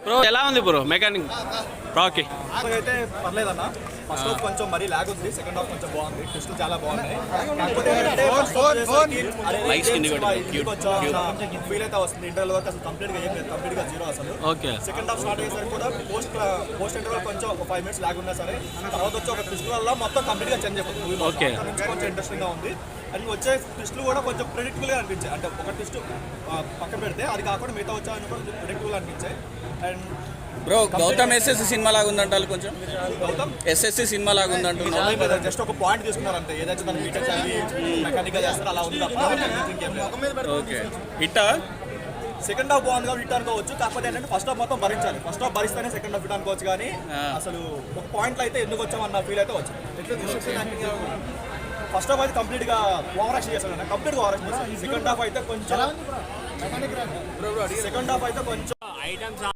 Bro ఎలా ఉంది bro mechanic okay అయితే పర్లేదన్న. ఫస్ట్ హాఫ్ కొంచెం మరీ లాగ్ ఉంది, సెకండ్ హాఫ్ కొంచెం బాగుంది, టెస్టులు చాలా బాగున్నాయి. కాకపోతే ఫీల్ అయితే వస్తుంది. ఇంటర్వల్ వరకు అసలు కంప్లీట్గా ఏం లేదు, కంప్లీట్గా జీరో అసలు. ఓకే సెకండ్ హాఫ్ స్టార్ట్ అయ్యేసరికి కూడా పోస్ట్ ఇంటర్వల్ కొంచెం ఒక 5 minutes లాగ్ ఉన్నా సరే తర్వాత వచ్చి ఒక ట్విస్ట్ వల్ల మొత్తం కంప్లీట్గా చేంజ్ అయిపోతుంది. ఓకే కొంచెం ఇంట్రెస్టింగ్గా ఉంది. అండ్ వచ్చే ట్విస్టులు కూడా కొంచెం ప్రెడిక్టబుల్గా అనిపించాయి. అంటే ఒక ట్విస్ట్ పక్కన పెడితే అది కాకుండా మిగతా వచ్చాయని కూడా ప్రెడిక్టబుల్ అనిపించాయి. అండ్ బ్రో గౌతమ్ ఎస్ఎస్సి సినిమా లాగా ఉందంటారు, కొంచెం గౌతమ్ ఎస్ఎస్సి సినిమా లాగా ఉందంటున్నారు. జస్ట్ ఒక పాయింట్ తీసుకున్నారు అంతే. ఏదైతే దాన్ని బీటెక్ చదివి మెకానిక్గా చేస్తారో అలా ఉంది తప్ప ఇంకేం లేదు. ఓకే ఇట్టా సెకండ్ హాఫ్ బాగుంది కాబట్టి హిట్ అనుకోవచ్చు. కాకపోతే ఏంటంటే ఫస్ట్ హాఫ్ మొత్తం భరించాలి. ఫస్ట్ హాఫ్ భరిస్తేనే సెకండ్ హాఫ్ హిట్ అనుకోవచ్చు. కానీ అసలు ఒక పాయింట్లో అయితే ఎందుకు వచ్చామన్న ఫీల్ అయితే వచ్చింది. ఫస్ట్ హాఫ్ అయితే కంప్లీట్గా ఓవర్ యాక్షన్ చేస్తాను, కంప్లీట్గా ఓవర్ యాక్షన్ చేస్తాను. సెకండ్ హాఫ్ అయితే కొంచెం